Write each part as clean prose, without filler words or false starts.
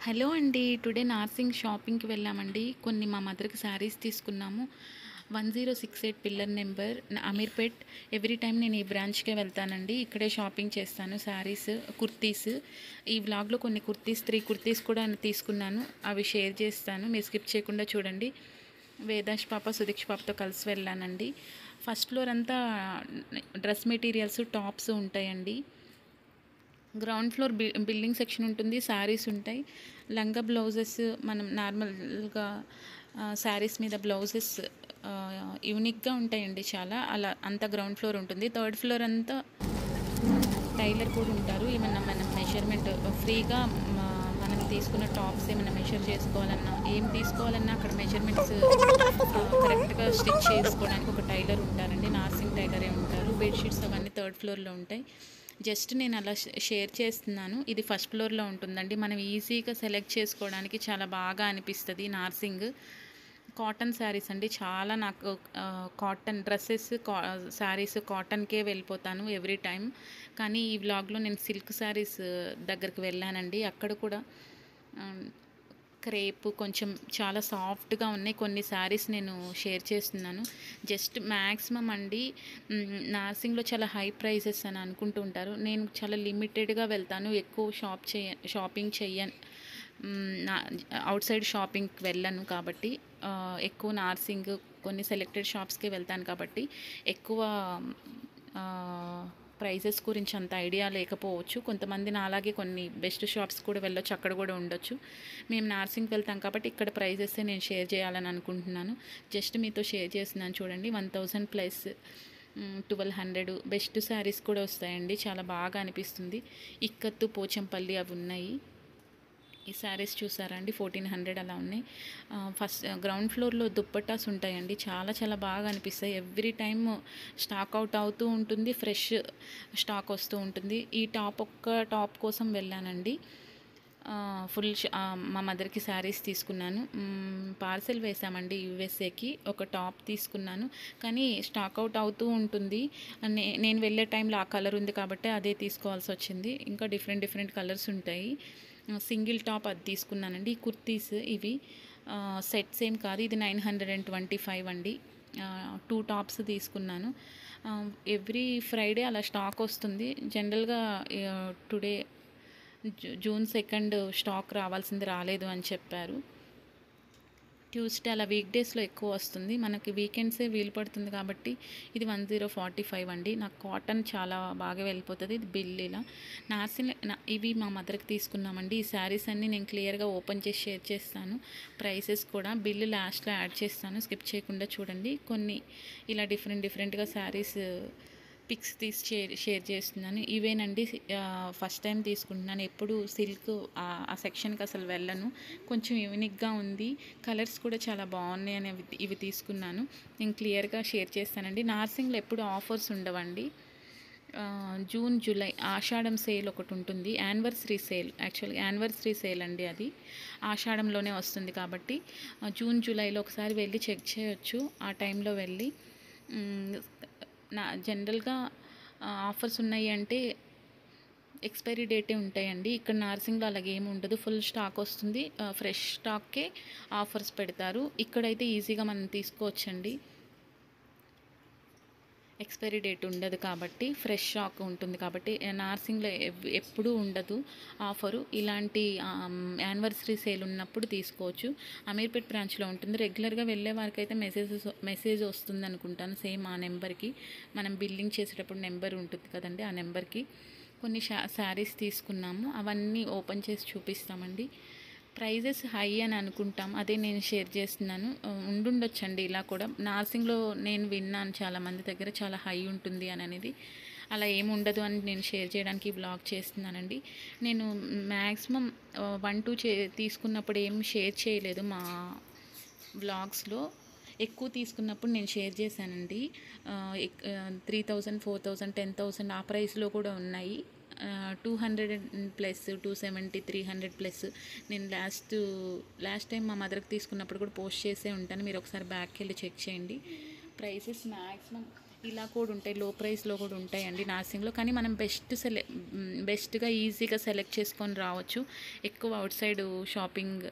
Hello అండి. Today Narsingi షాపింగ్‌కి వెళ్ళామండి. కొన్ని మా మదర్‌కి శారీస్ తీసుకున్నాము. 1068 pillar number Ameerpet. Every time నేను ఈ బ్రాంచ్‌కే వెళ్తానండి. ఇక్కడే షాపింగ్ చేస్తాను శారీస్, కుర్తీస్. ఈ వ్లాగ్‌లో కొన్ని కుర్తీస్ 3 కుర్తీస్ కూడా తీసుకున్నాను. అవి షేర్ చేస్తాను. మీరు స్కిప్ చేయకుండా చూడండి. వేదాష్ పాప, సుదీక్ష పాపతో కలిసి వెళ్ళానండి. ఫస్ట్ ఫ్లోర్ అంతా డ్రెస్ మెటీరియల్స్, టాప్స్ ఉంటాయండి. గ్రౌండ్ ఫ్లోర్ బిల్డింగ్ సెక్షన్ ఉంటుంది, శారీస్ ఉంటాయి, లంగా బ్లౌజెస్. మనం నార్మల్గా శారీస్ మీద బ్లౌజెస్ యూనిక్గా ఉంటాయండి చాలా. అలా అంతా గ్రౌండ్ ఫ్లోర్ ఉంటుంది. థర్డ్ ఫ్లోర్ అంతా టైలర్ కూడా ఉంటారు. ఏమన్నా మనం మెజర్మెంట్ ఫ్రీగా మనం తీసుకున్న టాప్స్ ఏమైనా మెజర్ చేసుకోవాలన్నా, ఏం తీసుకోవాలన్నా అక్కడ మెజర్మెంట్స్ కరెక్ట్గా స్టిచ్ చేసుకోవడానికి ఒక టైలర్ ఉంటారండి. నార్సింగ్ టైలరే ఉంటారు. బెడ్షీట్స్ అవన్నీ థర్డ్ ఫ్లోర్లో ఉంటాయి. జస్ట్ నేను అలా షేర్ చేస్తున్నాను. ఇది ఫస్ట్ ఫ్లోర్లో ఉంటుందండి. మనం ఈజీగా సెలెక్ట్ చేసుకోవడానికి చాలా బాగా అనిపిస్తుంది. నార్సింగ్ కాటన్ శారీస్ అండి. చాలా నాకు కాటన్ డ్రెస్సెస్, శారీస్ కాటన్కే వెళ్ళిపోతాను ఎవ్రీ టైం. కానీ ఈ వ్లాగ్లో నేను సిల్క్ శారీస్ దగ్గరికి వెళ్ళానండి. అక్కడ కూడా క్రేప్ కొంచెం చాలా సాఫ్ట్గా ఉన్నాయి. కొన్ని శారీస్ నేను షేర్ చేస్తున్నాను. జస్ట్ మ్యాక్సిమం అండి, నార్సింగ్లో చాలా హై ప్రైజెస్ అని అనుకుంటూ ఉంటారు. నేను చాలా లిమిటెడ్గా వెళ్తాను. ఎక్కువ షాపింగ్ చెయ్యను. నా అవుట్ సైడ్ షాపింగ్కి వెళ్ళను కాబట్టి, ఎక్కువ నార్సింగ్ కొన్ని సెలెక్టెడ్ షాప్స్కి వెళ్తాను కాబట్టి ఎక్కువ ప్రైజెస్ గురించి అంత ఐడియా లేకపోవచ్చు. కొంతమంది నాలాగే కొన్ని బెస్ట్ షాప్స్ కూడా వెళ్ళొచ్చు, అక్కడ కూడా ఉండొచ్చు. మేము నార్సింగ్కి వెళ్తాం కాబట్టి ఇక్కడ ప్రైజెస్ నేను షేర్ చేయాలని అనుకుంటున్నాను. జస్ట్ మీతో షేర్ చేస్తున్నాను చూడండి. 1000 ప్లస్ 1200 బెస్ట్ శారీస్ కూడా వస్తాయండి. చాలా బాగా అనిపిస్తుంది. ఇక్కత్తు, పోచంపల్లి అవి ఉన్నాయి. ఈ శారీస్ చూసారా అండి, 1400 అలా ఉన్నాయి. ఫస్ట్ గ్రౌండ్ ఫ్లోర్లో దుప్పటాస్ ఉంటాయండి. చాలా చాలా బాగా అనిపిస్తాయి. ఎవ్రీ టైమ్ స్టాక్ అవుట్ అవుతూ ఉంటుంది, ఫ్రెష్ స్టాక్ వస్తూ ఉంటుంది. ఈ ఒక్క టాప్ కోసం వెళ్ళానండి. ఫుల్ మా మదర్కి శారీస్ తీసుకున్నాను. పార్సెల్ వేసామండి యూఎస్ఏకి. ఒక టాప్ తీసుకున్నాను కానీ స్టాక్ అవుట్ అవుతూ ఉంటుంది. నేను వెళ్ళే టైంలో ఆ కలర్ ఉంది కాబట్టి అదే తీసుకోవాల్సి వచ్చింది. ఇంకా డిఫరెంట్ డిఫరెంట్ కలర్స్ ఉంటాయి. సింగిల్ టాప్ అది తీసుకున్నానండి. ఈ కుర్తీస్ ఇవి సెట్స్ ఏం కాదు. ఇది 925 అండి. 2 టాప్స్ తీసుకున్నాను. ఎవ్రీ ఫ్రైడే అలా స్టాక్ వస్తుంది. జనరల్గా టుడే జూన్ 2 స్టాక్ రావాల్సింది, రాలేదు అని చెప్పారు. ట్యూస్డే అలా వీక్ డేస్లో ఎక్కువ వస్తుంది. మనకి వీకెండ్సే వీలు పడుతుంది కాబట్టి ఇది 1045 అండి. నాకు కాటన్ చాలా బాగా వెళ్ళిపోతుంది. ఇది బిల్లీలా ఇవి మా మదర్కి తీసుకున్నామండి. ఈ శారీస్ అన్నీ నేను క్లియర్గా ఓపెన్ చేసి షేర్ చేస్తాను. ప్రైసెస్ కూడా బిల్లు లాస్ట్లో యాడ్ చేస్తాను, స్కిప్ చేయకుండా చూడండి. కొన్ని ఇలా డిఫరెంట్గా శారీస్ పిక్స్ తీసి షేర్ చేస్తున్నాను. ఇవేనండి ఫస్ట్ టైం తీసుకుంటున్నాను. ఎప్పుడు సిల్క్ ఆ సెక్షన్కి అసలు వెళ్ళను. కొంచెం యూనిక్గా ఉంది, కలర్స్ కూడా చాలా బాగున్నాయి అని ఇవి తీసుకున్నాను. నేను క్లియర్గా షేర్ చేస్తానండి. నార్సింగ్లో ఎప్పుడు ఆఫర్స్ ఉండవండి. జూన్, జూలై ఆషాఢం సేల్ ఒకటి ఉంటుంది. యానివర్సరీ సేల్, యాక్చువల్గా యానివర్సరీ సేల్ అండి. అది ఆషాఢంలోనే వస్తుంది కాబట్టి జూన్, జూలైలో ఒకసారి వెళ్ళి చెక్ చేయొచ్చు. ఆ టైంలో వెళ్ళి జనరల్గా ఆఫర్స్ ఉన్నాయి అంటే ఎక్స్పైరీ డేటే ఉంటాయండి. ఇక్కడ నార్సింగ్లో అలాగే ఏమి ఉండదు. ఫుల్ స్టాక్ వస్తుంది. ఫ్రెష్ స్టాక్కే ఆఫర్స్ పెడతారు. ఇక్కడైతే ఈజీగా మనం తీసుకోవచ్చండి. ఎక్స్పైరీ డేట్ ఉండదు కాబట్టి, ఫ్రెష్ స్టాక్ ఉంటుంది కాబట్టి. నార్సింగ్లో ఎప్పుడూ ఉండదు ఆఫరు. ఇలాంటి యానివర్సరీ సేల్ ఉన్నప్పుడు తీసుకోవచ్చు. అమీర్పేట్ బ్రాంచ్లో ఉంటుంది. రెగ్యులర్గా వెళ్ళే వారికి అయితే మెసేజ్ వస్తుంది అనుకుంటాను, సేమ్ ఆ నెంబర్కి. మనం బిల్లింగ్ చేసేటప్పుడు నెంబర్ ఉంటుంది కదండి, ఆ నెంబర్కి. కొన్ని శారీస్ తీసుకున్నాము, అవన్నీ ఓపెన్ చేసి చూపిస్తామండి. ప్రైజెస్ హై అని అనుకుంటాం, అదే నేను షేర్ చేస్తున్నాను. ఉండుండొచ్చండి ఇలా కూడా. నార్సింగ్లో నేను విన్నాను చాలామంది దగ్గర చాలా హై ఉంటుంది అని అనేది. అలా ఏమి ఉండదు అని నేను షేర్ చేయడానికి వ్లాగ్ చేస్తున్నానండి. నేను మ్యాక్సిమం 1-2 తీసుకున్నప్పుడు ఏం షేర్ చేయలేదు మా వ్లాగ్స్లో. ఎక్కువ తీసుకున్నప్పుడు నేను షేర్ చేశానండి. 3000, 4000, 10,000 ఆ ప్రైస్లో కూడా ఉన్నాయి. 200 ప్లస్, 270, 300 ప్లస్. నేను లాస్ట్ టైం మా మదర్కి తీసుకున్నప్పుడు కూడా పోస్ట్ చేసే ఉంటాను. మీరు ఒకసారి బ్యాక్కి వెళ్ళి చెక్ చేయండి. ప్రైసెస్ మ్యాక్సిమం ఇలా కూడా ఉంటాయి, లో ప్రైస్లో కూడా ఉంటాయండి నార్సింగ్లో. కానీ మనం బెస్ట్గా ఈజీగా సెలెక్ట్ చేసుకొని రావచ్చు. ఎక్కువ అవుట్ సైడ్ షాపింగ్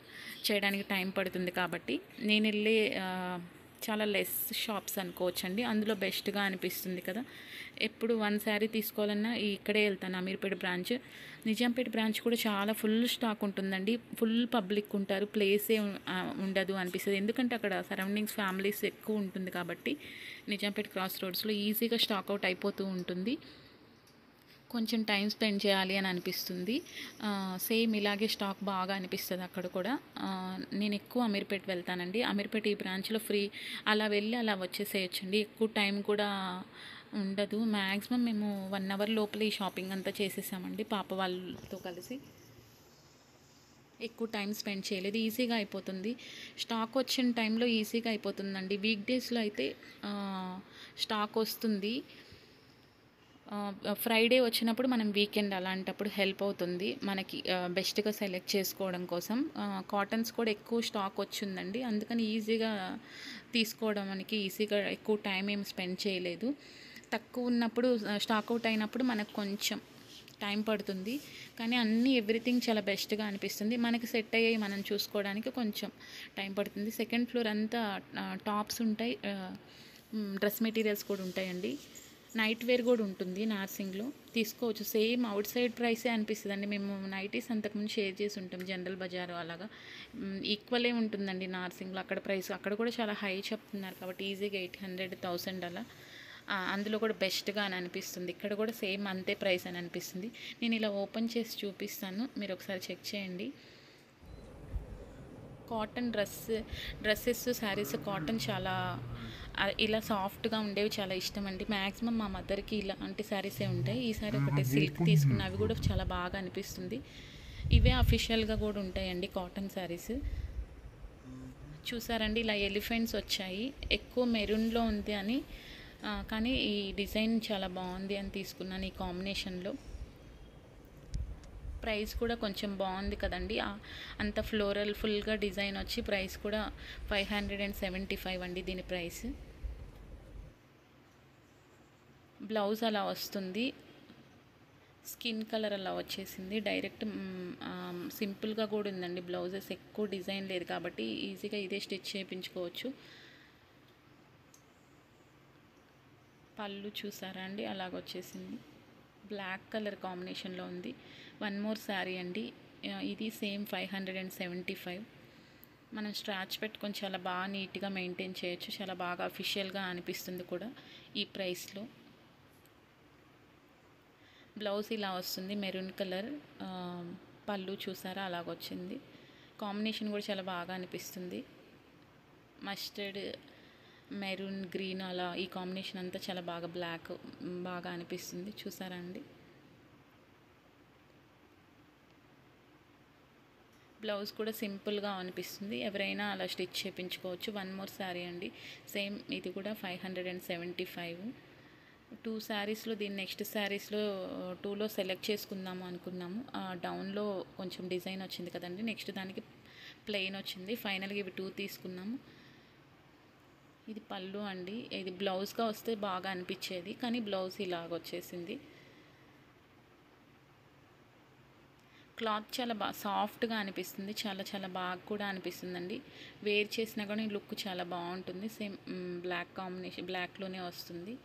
చేయడానికి టైం పడుతుంది కాబట్టి నేను వెళ్ళే చాలా లెస్ షాప్స్ అనుకోవచ్చండి. అందులో బెస్ట్గా అనిపిస్తుంది కదా. ఎప్పుడు వన్ శారీ తీసుకోవాలన్నా ఇక్కడే వెళ్తాను, అమీర్పేట బ్రాంచ్. నిజాంపేట బ్రాంచ్ కూడా చాలా ఫుల్ స్టాక్ ఉంటుందండి, ఫుల్ పబ్లిక్ ఉంటారు, ప్లేసే ఉండదు అనిపిస్తుంది. ఎందుకంటే అక్కడ సరౌండింగ్స్ ఫ్యామిలీస్ ఎక్కువ ఉంటుంది కాబట్టి నిజాంపేట క్రాస్ రోడ్స్లో ఈజీగా స్టాక్ అవుట్ అయిపోతూ ఉంటుంది. కొంచెం టైం స్పెండ్ చేయాలి అని అనిపిస్తుంది. సేమ్ ఇలాగే స్టాక్ బాగా అనిపిస్తుంది అక్కడ కూడా. నేను ఎక్కువ అమీర్పేట వెళ్తానండి. అమీర్పేట ఈ బ్రాంచ్లో ఫ్రీ, అలా వెళ్ళి అలా వచ్చేసేయచ్చండి. ఎక్కువ టైం కూడా ఉండదు. మ్యాక్సిమం మేము 1 అవర్ లోపల ఈ షాపింగ్ అంతా చేసేసామండి పాప వాళ్ళతో కలిసి. ఎక్కువ టైం స్పెండ్ చేయలేదు, ఈజీగా అయిపోతుంది. స్టాక్ వచ్చిన టైంలో ఈజీగా అయిపోతుందండి. వీక్ డేస్లో అయితే స్టాక్ వస్తుంది. ఫ్రైడే వచ్చినప్పుడు మనం వీకెండ్ అలాంటప్పుడు హెల్ప్ అవుతుంది మనకి బెస్ట్గా సెలెక్ట్ చేసుకోవడం కోసం. కాటన్స్ కూడా ఎక్కువ స్టాక్ వచ్చిందండి, అందుకని ఈజీగా తీసుకోవడానికి ఈజీగా ఎక్కువ టైం ఏం స్పెండ్ చేయలేదు. తక్కువ ఉన్నప్పుడు స్టాక్ అవుట్ అయినప్పుడు మనకు కొంచెం టైం పడుతుంది, కానీ ఎవ్రీథింగ్ చాలా బెస్ట్గా అనిపిస్తుంది. మనకి సెట్ అయ్యాయి మనం చూసుకోవడానికి కొంచెం టైం పడుతుంది. సెకండ్ ఫ్లోర్ అంతా టాప్స్ ఉంటాయి, డ్రెస్ మెటీరియల్స్ కూడా ఉంటాయండి. నైట్ వేర్ కూడా ఉంటుంది నార్సింగ్లో, తీసుకోవచ్చు. సేమ్ అవుట్ సైడ్ ప్రైసే అనిపిస్తుంది అండి. మేము నైటీస్ అంతకుముందు షేర్ చేసి ఉంటాం జనరల్ బజారు అలాగా, ఈక్వలే ఉంటుందండి నార్సింగ్లో. అక్కడ ప్రైస్ అక్కడ కూడా చాలా హై చెప్తున్నారు కాబట్టి ఈజీగా 800, 1000 అలా. అందులో కూడా బెస్ట్గా అని అనిపిస్తుంది. ఇక్కడ కూడా సేమ్ అంతే ప్రైస్ అని అనిపిస్తుంది. నేను ఇలా ఓపెన్ చేసి చూపిస్తాను, మీరు ఒకసారి చెక్ చేయండి. కాటన్ డ్రెస్సెస్ శారీస్ కాటన్ చాలా ఇలా సాఫ్ట్గా ఉండేవి చాలా ఇష్టం అండి. మ్యాక్సిమం మా మదర్కి ఇలాంటి శారీసే ఉంటాయి. ఈ సారీ ఒకటి సిల్క్ తీసుకున్న, అవి కూడా చాలా బాగా అనిపిస్తుంది. ఇవే అఫీషియల్గా కూడా ఉంటాయండి కాటన్ శారీస్. చూసారండి ఇలా ఎలిఫెంట్స్ వచ్చాయి, ఎక్కువ మెరూన్లో ఉంది అని, కానీ ఈ డిజైన్ చాలా బాగుంది అని తీసుకున్నాను ఈ కాంబినేషన్లో. ప్రైస్ కూడా కొంచెం బాగుంది కదండి, అంత ఫ్లోరల్ ఫుల్గా డిజైన్ వచ్చి ప్రైస్ కూడా 575 అండి దీని ప్రైస్. బ్లౌజ్ అలా వస్తుంది, స్కిన్ కలర్ అలా వచ్చేసింది. డైరెక్ట్ సింపుల్గా కూడా ఉందండి బ్లౌజెస్, ఎక్కువ డిజైన్ లేదు కాబట్టి ఈజీగా ఇదే స్టిచ్ చేయించుకోవచ్చు. పళ్ళు చూసారా అండి అలాగొచ్చేసింది, బ్లాక్ కలర్ కాంబినేషన్లో ఉంది. 1 మోర్ శారీ అండి, ఇది సేమ్ 575. మనం స్ట్రాచ్ పెట్టుకొని చాలా బాగా నీట్గా మెయింటైన్ చేయొచ్చు, చాలా బాగా అఫీషియల్గా అనిపిస్తుంది కూడా ఈ ప్రైస్లో. బ్లౌజ్ ఇలా వస్తుంది మెరూన్ కలర్, పళ్ళు చూసారా అలాగొచ్చింది. కాంబినేషన్ కూడా చాలా బాగా అనిపిస్తుంది, మస్టర్డ్ మెరూన్ గ్రీన్ అలా ఈ కాంబినేషన్ అంతా చాలా బాగా బ్లాక్ బాగా అనిపిస్తుంది. చూసారా అండి, బ్లౌజ్ కూడా సింపుల్గా అనిపిస్తుంది, ఎవరైనా అలా స్టిచ్ చేయించుకోవచ్చు. 1 మోర్ శారీ అండి, సేమ్ ఇది కూడా 575. 2 శారీస్లో దీని నెక్స్ట్ శారీస్లో 2లో సెలెక్ట్ చేసుకుందాము అనుకున్నాము. డౌన్లో కొంచెం డిజైన్ వచ్చింది కదండి, నెక్స్ట్ దానికి ప్లెయిన్ వచ్చింది. ఫైనల్గా ఇవి 2 తీసుకున్నాము. ఇది పళ్ళు అండి, ఇది బ్లౌజ్గా వస్తే బాగా అనిపించేది, కానీ బ్లౌజ్ ఇలాగ వచ్చేసింది. క్లాత్ చాలా బాగా సాఫ్ట్గా అనిపిస్తుంది, చాలా చాలా బాగా కూడా అనిపిస్తుందండి. వేర్ చేసినా కానీ లుక్ చాలా బాగుంటుంది. సేమ్ బ్లాక్ కాంబినేషన్, బ్లాక్లోనే వస్తుంది.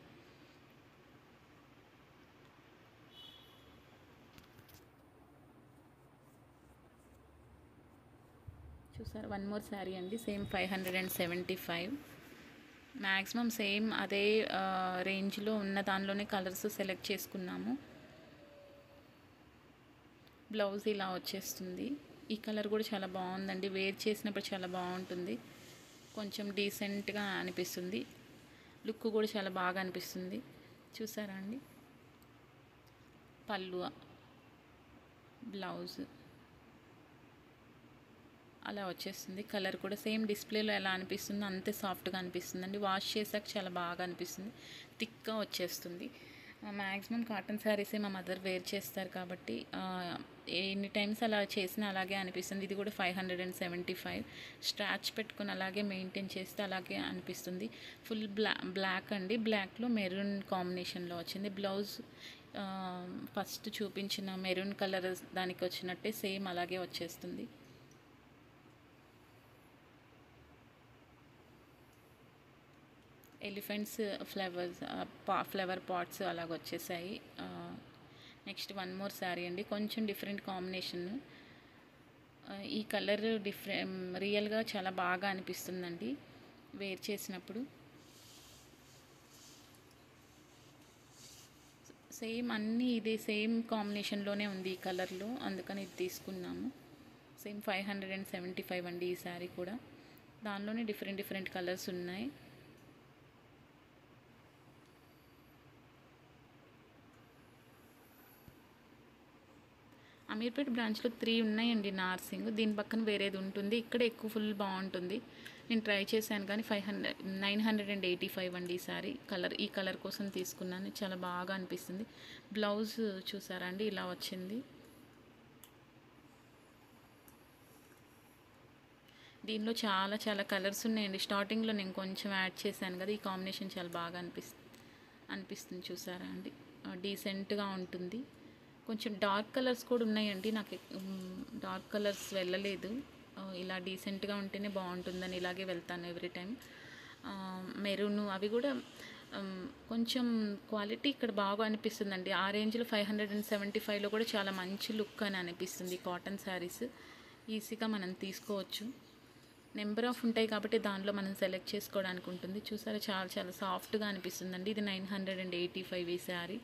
చూసారు 1 మోర్ శారీ అండి, సేమ్ 575. మ్యాక్సిమం సేమ్ అదే రేంజ్లో ఉన్న దానిలోనే కలర్స్ సెలెక్ట్ చేసుకున్నాము. బ్లౌజ్ ఇలా వచ్చేస్తుంది. ఈ కలర్ కూడా చాలా బాగుందండి, వేర్ చేసినప్పుడు చాలా బాగుంటుంది, కొంచెం డీసెంట్గా అనిపిస్తుంది, లుక్ కూడా చాలా బాగా అనిపిస్తుంది. చూసారా అండి, పళ్ళు, బ్లౌజ్ అలా వచ్చేస్తుంది. కలర్ కూడా సేమ్ డిస్ప్లేలో ఎలా అనిపిస్తుందో అంతే సాఫ్ట్గా అనిపిస్తుందండి. వాష్ చేసాక చాలా బాగా అనిపిస్తుంది, థిక్గా వచ్చేస్తుంది. మ్యాక్సిమం కాటన్ శారీసే మా మదర్ వేర్ చేస్తారు కాబట్టి ఎన్ని టైమ్స్ అలా చేసినా అలాగే అనిపిస్తుంది. ఇది కూడా 575. స్ట్రాచ్ పెట్టుకుని అలాగే మెయింటైన్ చేస్తే అలాగే అనిపిస్తుంది. ఫుల్ బ్లాక్ అండి. బ్లాక్లో మెరూన్ కాంబినేషన్లో వచ్చింది. బ్లౌజ్ ఫస్ట్ చూపించిన మెరూన్ కలర్ దానికి వచ్చినట్టే సేమ్ అలాగే వచ్చేస్తుంది. ఎలిఫెంట్స్ ఫ్లవర్ పాట్స్ అలాగ వచ్చేసాయి. నెక్స్ట్ వన్ మోర్ శారీ అండి. కొంచెం డిఫరెంట్ కాంబినేషన్. ఈ కలర్ రియల్గా చాలా బాగా అనిపిస్తుందండి వేర్ చేసినప్పుడు. సేమ్ అన్నీ ఇదే సేమ్ కాంబినేషన్లోనే ఉంది ఈ కలర్లో, అందుకని ఇది తీసుకున్నాము. సేమ్ 575 అండి ఈ శారీ కూడా. దానిలోనే డిఫరెంట్ కలర్స్ ఉన్నాయి. అమీర్పేట్ బ్రాంచ్లో 3 ఉన్నాయండి నార్సింగ్. దీని పక్కన వేరేది ఉంటుంది. ఇక్కడ ఎక్కువ ఫుల్ బాగుంటుంది. నేను ట్రై చేశాను కానీ 985 అండి ఈ కలర్ కోసం తీసుకున్నాను. చాలా బాగా అనిపిస్తుంది. బ్లౌజ్ చూసారా అండి, ఇలా వచ్చింది. దీనిలో చాలా కలర్స్ ఉన్నాయండి. స్టార్టింగ్లో నేను కొంచెం యాడ్ చేశాను కదా, ఈ కాంబినేషన్ చాలా బాగా అనిపిస్తుంది చూసారా అండి. డీసెంట్గా ఉంటుంది. కొంచెం డార్క్ కలర్స్ కూడా ఉన్నాయండి. నాకు డార్క్ కలర్స్ వెళ్ళలేదు. ఇలా డీసెంట్గా ఉంటేనే బాగుంటుందని ఇలాగే వెళ్తాను ఎవ్రీ టైం. మెరూన్ అవి కూడా కొంచెం క్వాలిటీ ఇక్కడ బాగా అనిపిస్తుందండి. ఆ రేంజ్లో 575లో కూడా చాలా మంచి లుక్ అని అనిపిస్తుంది. కాటన్ శారీస్ ఈజీగా మనం తీసుకోవచ్చు. నెంబర్ ఆఫ్ ఉంటాయి కాబట్టి దానిలో మనం సెలెక్ట్ చేసుకోవడానికి ఉంటుంది. చూసారా, చాలా సాఫ్ట్గా అనిపిస్తుందండి. ఇది 985 ఈ శారీ.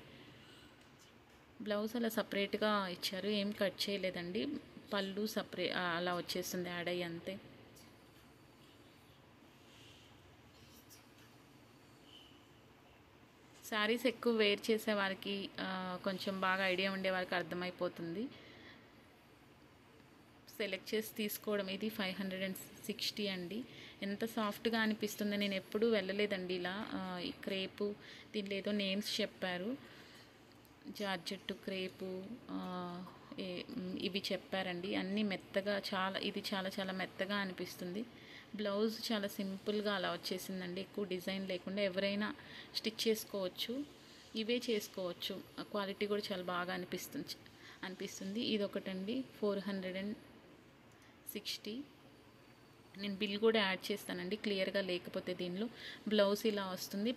బ్లౌజ్ అలా సపరేట్గా ఇచ్చారు, ఏం కట్ చేయలేదండి. పళ్ళు అలా వచ్చేస్తుంది యాడ్ అయ్యి అంతే. శారీస్ ఎక్కువ వేర్ చేసే వారికి, కొంచెం బాగా ఐడియా ఉండే వారికి అర్థమైపోతుంది. సెలెక్ట్ చేసి తీసుకోవడం. ఇది 560 అండి. ఎంత సాఫ్ట్గా అనిపిస్తుందో, నేను ఎప్పుడూ వెళ్ళలేదండి ఇలా. ఈ క్రేపు దీనిలో ఏదో నేమ్స్ చెప్పారు, జార్జెట్టు, క్రేపు, ఇవి చెప్పారండి. అన్నీ మెత్తగా ఇది చాలా మెత్తగా అనిపిస్తుంది. బ్లౌజ్ చాలా సింపుల్గా అలా వచ్చేసిందండి. ఎక్కువ డిజైన్ లేకుండా ఎవరైనా స్టిచ్ చేసుకోవచ్చు, ఇవే చేసుకోవచ్చు. క్వాలిటీ కూడా చాలా బాగా అనిపిస్తుంది. ఇది ఒకటండి 460. నేను బిల్ కూడా యాడ్ చేస్తానండి క్లియర్గా లేకపోతే. దీనిలో బ్లౌజ్ ఇలా వస్తుంది.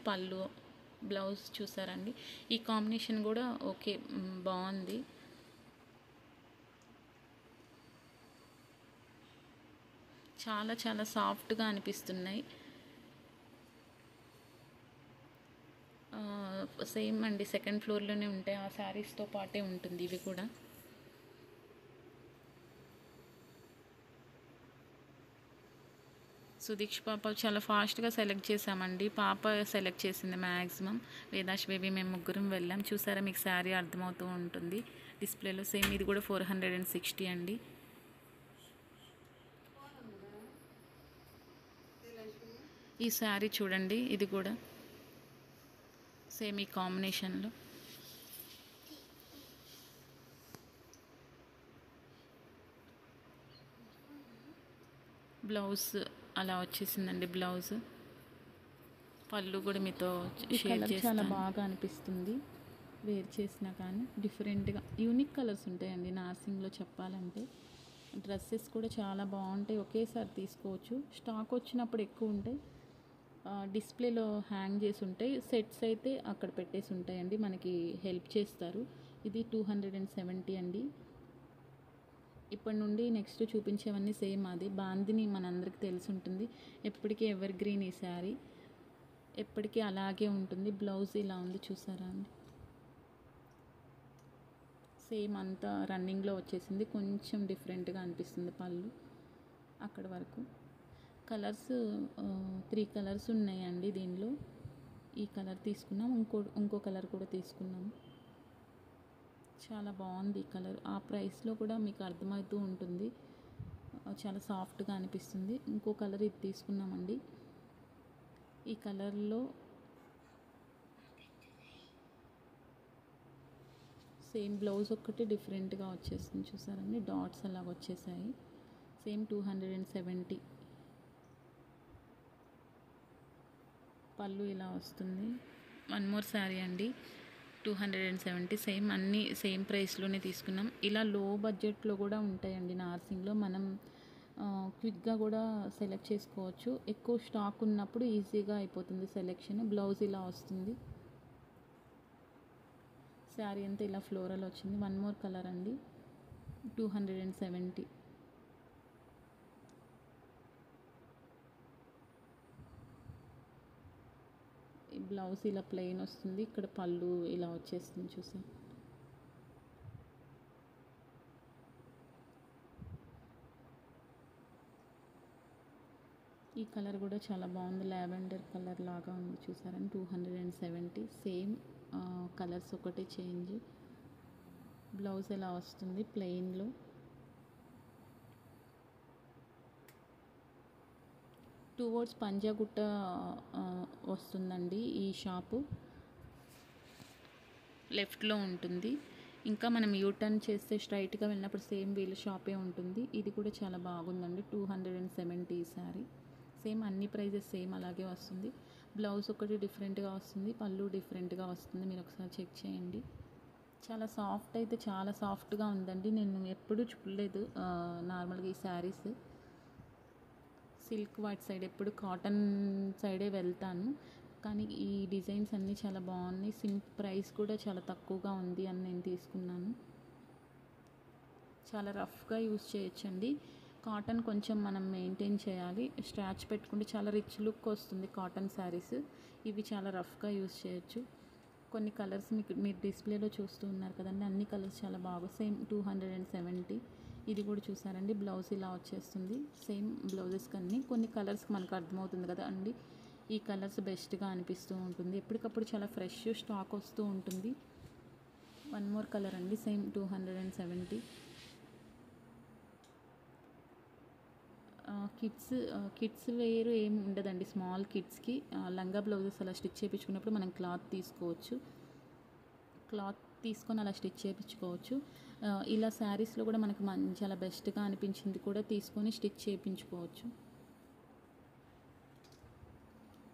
బ్లౌజ్ చూసారండి. ఈ కాంబినేషన్ కూడా ఓకే, బాగుంది. చాలా సాఫ్ట్గా అనిపిస్తున్నాయి. సేమ్ అండి, సెకండ్ ఫ్లోర్లోనే ఉంటాయి. ఆ శారీస్తో పాటే ఉంటుంది ఇవి కూడా. సుదీక్ష పాప చాలా ఫాస్ట్గా సెలెక్ట్ చేసామండి. పాప సెలెక్ట్ చేసింది మ్యాక్సిమం. వేదాష్ బేబీ మేము ముగ్గురం వెళ్ళాం. చూసారా, మీకు శారీ అర్థమవుతూ ఉంటుంది డిస్ప్లేలో. సేమ్ ఇది కూడా 460 అండి. ఈ శారీ చూడండి, ఇది కూడా సేమ్ ఈ కాంబినేషన్లో. బ్లౌజ్ అలా వచ్చేసిందండి. బ్లౌజ్ పళ్ళు కూడా మీతో షేర్ చేస్తాను. చాలా బాగా అనిపిస్తుంది వేర్ చేసినా కానీ. డిఫరెంట్గా యూనిక్ కలర్స్ ఉంటాయండి నార్సింగ్లో చెప్పాలంటే. డ్రెస్సెస్ కూడా చాలా బాగుంటాయి, ఒకేసారి తీసుకోవచ్చు. స్టాక్ వచ్చినప్పుడు ఎక్కువ ఉంటాయి, డిస్ప్లేలో హ్యాంగ్ చేసి ఉంటాయి. సెట్స్ అయితే అక్కడ పెట్టేసి ఉంటాయండి, మనకి హెల్ప్ చేస్తారు. ఇది 270 అండి. ఇప్పటి నుండి నెక్స్ట్ చూపించేవన్నీ సేమ్. అది బాందిని మనందరికీ తెలిసి ఉంటుంది, ఎప్పటికీ ఎవర్ గ్రీన్. ఈ శారీ ఎప్పటికీ అలాగే ఉంటుంది. బ్లౌజ్ ఇలా ఉంది చూసారా అండి. సేమ్ అంతా రన్నింగ్లో వచ్చేసింది. కొంచెం డిఫరెంట్గా అనిపిస్తుంది పళ్ళు అక్కడ వరకు. కలర్స్ 3 కలర్స్ ఉన్నాయండి దీనిలో. ఈ కలర్ తీసుకున్నాం, ఇంకో కలర్ కూడా తీసుకున్నాం. చాలా బాగుంది ఈ కలర్. ఆ ప్రైస్లో కూడా మీకు అర్థమవుతూ ఉంటుంది, చాలా సాఫ్ట్గా అనిపిస్తుంది. ఇంకో కలర్ ఇది తీసుకున్నామండి. ఈ కలర్లో సేమ్ బ్లౌజ్ ఒక్కటి డిఫరెంట్గా వచ్చేస్తుంది చూసారండి, డాట్స్ అలాగ వచ్చేసాయి. సేమ్ 270. పళ్ళు ఇలా వస్తుంది. వన్ మోర్ శారీ అండి, 270. సేమ్ అన్నీ సేమ్ ప్రైస్లోనే తీసుకున్నాం. ఇలా లో బడ్జెట్లో కూడా ఉంటాయండి నార్సింగ్లో. మనం క్విక్గా కూడా సెలెక్ట్ చేసుకోవచ్చు. ఎక్కువ స్టాక్ ఉన్నప్పుడు ఈజీగా అయిపోతుంది సెలెక్షన్. బ్లౌజ్ ఇలా వస్తుంది. శారీ అంతా ఇలా ఫ్లోరల్ వచ్చింది. వన్ మోర్ కలర్ అండి, 270. ఈ బ్లౌజ్ ఇలా ప్లెయిన్ వస్తుంది. ఇక్కడ పళ్ళు ఇలా వచ్చేస్తుంది చూసా. ఈ కలర్ కూడా చాలా బాగుంది, లావెండర్ కలర్ లాగా ఉంది చూసారని. 270. సేమ్ కలర్స్ ఒకటి చేంజ్. బ్లౌజ్ ఎలా వస్తుంది ప్లెయిన్లో. టువర్డ్స్ పంజాగుట్ట వస్తుందండి ఈ షాపు, లెఫ్ట్లో ఉంటుంది. ఇంకా మనం యూటర్న్ చేస్తే స్ట్రైట్గా వెళ్ళినప్పుడు సేమ్ వీళ్ళ షాపే ఉంటుంది. ఇది కూడా చాలా బాగుందండి, 270 శారీ. సేమ్ అన్ని ప్రైజెస్ సేమ్ అలాగే వస్తుంది. బ్లౌజ్ ఒకటి డిఫరెంట్గా వస్తుంది, పళ్ళు డిఫరెంట్గా వస్తుంది. మీరు ఒకసారి చెక్ చేయండి. చాలా సాఫ్ట్, అయితే చాలా సాఫ్ట్గా ఉందండి. నేను ఎప్పుడూ చూడలేదు నార్మల్గా ఈ శారీస్. సిల్క్ వాటి సైడ్ ఎప్పుడు కాటన్ సైడే వెళ్తాను, కానీ ఈ డిజైన్స్ అన్నీ చాలా బాగున్నాయి. ప్రైస్ కూడా చాలా తక్కువగా ఉంది అని నేను తీసుకున్నాను. చాలా రఫ్గా యూస్ చేయొచ్చండి. కాటన్ కొంచెం మనం మెయింటైన్ చేయాలి. స్ట్రాచ్ పెట్టుకుంటే చాలా రిచ్ లుక్ వస్తుంది కాటన్ శారీస్. ఇవి చాలా రఫ్గా యూస్ చేయొచ్చు. కొన్ని కలర్స్ మీరు డిస్ప్లేలో చూస్తూ ఉన్నారు కదండి, అన్ని కలర్స్ చాలా బాగా. సేమ్ 270. ఇది కూడా చూసారండి, బ్లౌజ్ ఇలా వచ్చేస్తుంది. సేమ్ బ్లౌజెస్ కన్నీ కొన్ని కలర్స్కి మనకు అర్థమవుతుంది కదా అండి, ఈ కలర్స్ బెస్ట్గా అనిపిస్తూ ఉంటుంది. ఎప్పటికప్పుడు చాలా ఫ్రెష్ స్టాక్ వస్తూ ఉంటుంది. వన్ మోర్ కలర్ అండి, సేమ్ 270. కిడ్స్ వేర్ ఏమి ఉండదండి. స్మాల్ కిడ్స్కి లంగా బ్లౌజెస్ అలా స్టిచ్ చేయించుకున్నప్పుడు మనం క్లాత్ తీసుకోవచ్చు. క్లాత్ తీసుకొని అలా స్టిచ్ చేయించుకోవచ్చు. ఇలా శారీస్లో కూడా మనకు చాలా బెస్ట్గా అనిపించింది కూడా తీసుకొని స్టిచ్ చేయించుకోవచ్చు.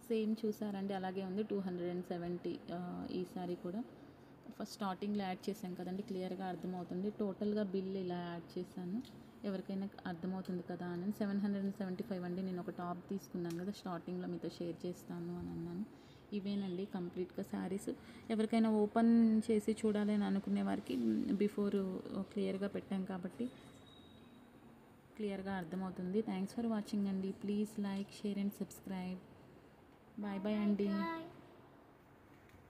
సేమ్ చూసారండి, అలాగే ఉంది, 270. ఈ శారీ కూడా ఫస్ట్ స్టార్టింగ్లో యాడ్ చేశాం కదండి, క్లియర్గా అర్థమవుతుంది. టోటల్గా బిల్ ఇలా యాడ్ చేశాను, ఎవరికైనా అర్థమవుతుంది కదా అని. 775 అండి. నేను ఒక టాప్ తీసుకున్నాను కదా, స్టార్టింగ్లో మీతో షేర్ చేస్తాను అని అన్నాను. ఇవేనండి కంప్లీట్గా శారీస్. ఎవరికైనా ఓపెన్ చేసి చూడాలి అని అనుకునే వారికి బిఫోర్ క్లియర్గా పెట్టాం కాబట్టి క్లియర్గా అర్థమవుతుంది. థ్యాంక్స్ ఫర్ వాచింగ్ అండి. Please like, share and subscribe. Bye bye అండి.